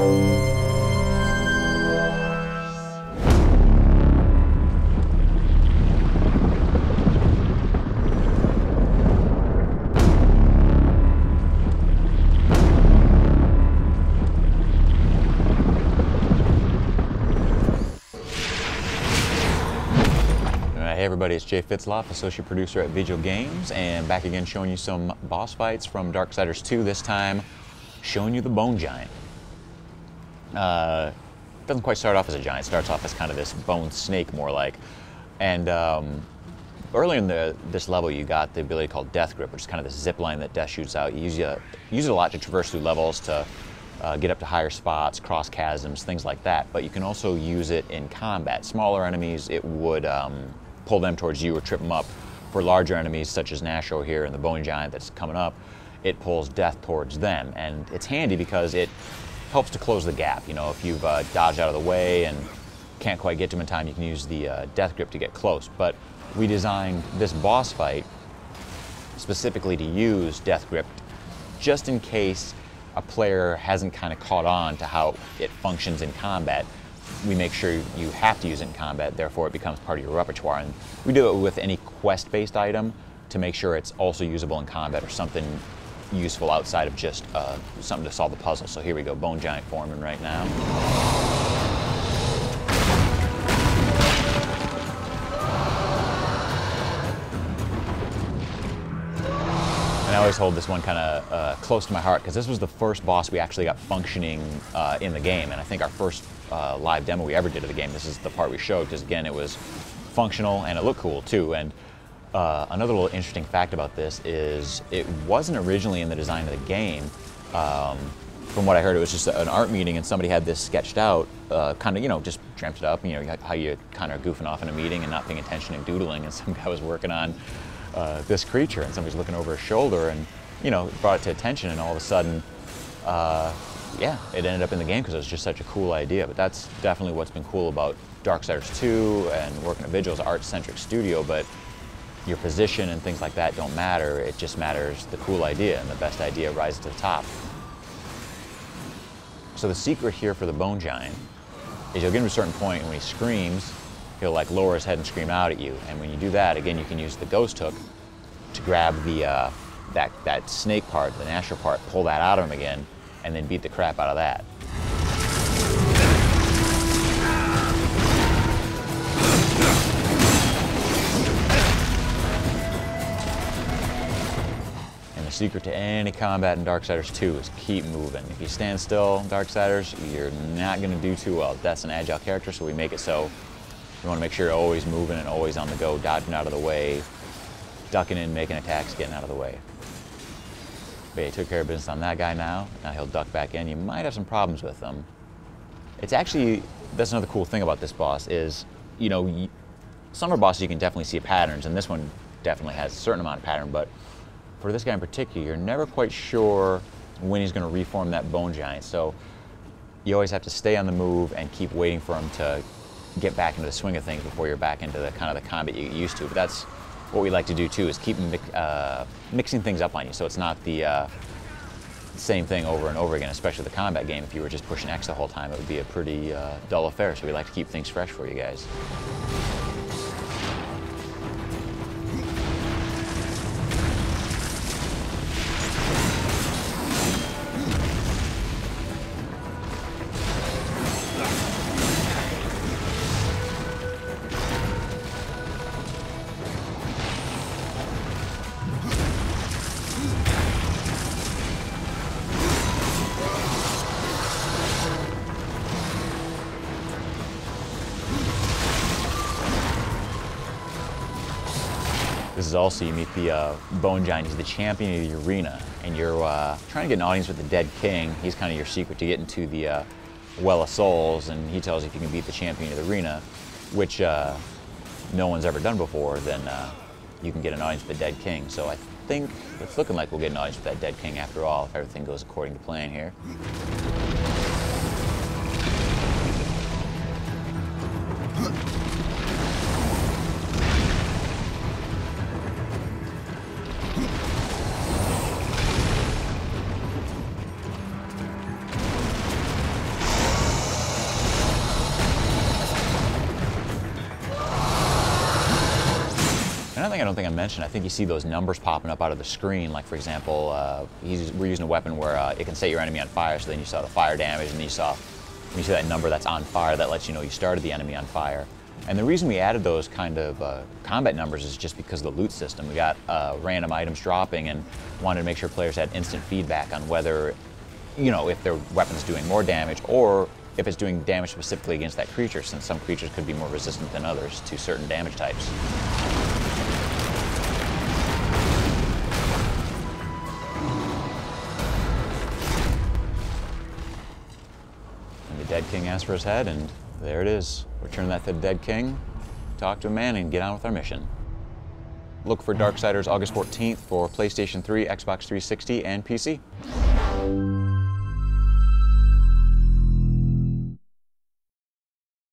Hey everybody, it's Jay Fitzloff, Associate Producer at Vigil Games, and back again showing you some boss fights from Darksiders 2, this time showing you the Bone Giant. Doesn't quite start off as a giant, it starts off as kind of this bone snake more like. And earlier in this level you got the ability called Death Grip, which is kind of this zip line that Death shoots out. You use it a lot to traverse through levels, to get up to higher spots, cross chasms, things like that. But you can also use it in combat. Smaller enemies, it would pull them towards you or trip them up. For larger enemies, such as Nashor here and the Bone Giant that's coming up, it pulls Death towards them. And it's handy because it helps to close the gap. You know, if you've dodged out of the way and can't quite get to them in time, you can use the Death Grip to get close. But we designed this boss fight specifically to use Death Grip just in case a player hasn't kind of caught on to how it functions in combat. We make sure you have to use it in combat, therefore it becomes part of your repertoire. And we do it with any quest-based item to make sure it's also usable in combat or something useful outside of just something to solve the puzzle. So here we go, Bone Giant forming right now. And I always hold this one kind of close to my heart because this was the first boss we actually got functioning in the game. And I think our first live demo we ever did of the game, this is the part we showed because again it was functional and it looked cool too. And another little interesting fact about this is it wasn't originally in the design of the game. From what I heard, it was just an art meeting and somebody had this sketched out, kind of, you know, just dreamt it up, you know, how you kind of goofing off in a meeting and not paying attention and doodling, and some guy was working on this creature and somebody's looking over his shoulder and, you know, brought it to attention, and all of a sudden, yeah, it ended up in the game because it was just such a cool idea. But that's definitely what's been cool about Darksiders 2 and working at Vigil's art-centric studio, but your position and things like that don't matter. It just matters the cool idea, and the best idea rises to the top. So the secret here for the Bone Giant is you'll get to a certain point, and when he screams, he'll like lower his head and scream out at you. And when you do that, again, you can use the ghost hook to grab the that snake part, the Nashor part, pull that out of him again, and then beat the crap out of that. And the secret to any combat in Darksiders 2 is keep moving. If you stand still in Darksiders, you're not going to do too well. That's an agile character, so we make it so you want to make sure you're always moving and always on the go, dodging out of the way, ducking in, making attacks, getting out of the way. But he took care of business on that guy now. Now he'll duck back in. You might have some problems with him. It's actually, that's another cool thing about this boss is, you know, some of our bosses you can definitely see patterns, and this one definitely has a certain amount of pattern, but for this guy in particular, you're never quite sure when he's going to reform that Bone Giant. So you always have to stay on the move and keep waiting for him to get back into the swing of things before you're back into the kind of the combat you get used to. But that's what we like to do too, is keep mixing things up on you, so it's not the same thing over and over again, especially the combat game. If you were just pushing X the whole time, it would be a pretty dull affair, so we like to keep things fresh for you guys. This is also, you meet the Bone Giant. He's the champion of the arena, and you're trying to get an audience with the Dead King. He's kind of your secret to get into the Well of Souls, and he tells you if you can beat the champion of the arena, which no one's ever done before, then you can get an audience with the Dead King. So I think it's looking like we'll get an audience with that Dead King after all, if everything goes according to plan here. One thing I don't think I mentioned, I think you see those numbers popping up out of the screen. Like for example, we're using a weapon where it can set your enemy on fire, so then you saw the fire damage, and then you saw, when you see that number that's on fire, that lets you know you started the enemy on fire. And the reason we added those kind of combat numbers is just because of the loot system. We got random items dropping and wanted to make sure players had instant feedback on whether, you know, if their weapon's doing more damage or if it's doing damage specifically against that creature, since some creatures could be more resistant than others to certain damage types. And the Dead King asks for his head, and there it is. Return that to the Dead King, talk to a man, and get on with our mission. Look for Darksiders August 14th for PlayStation 3, Xbox 360, and PC.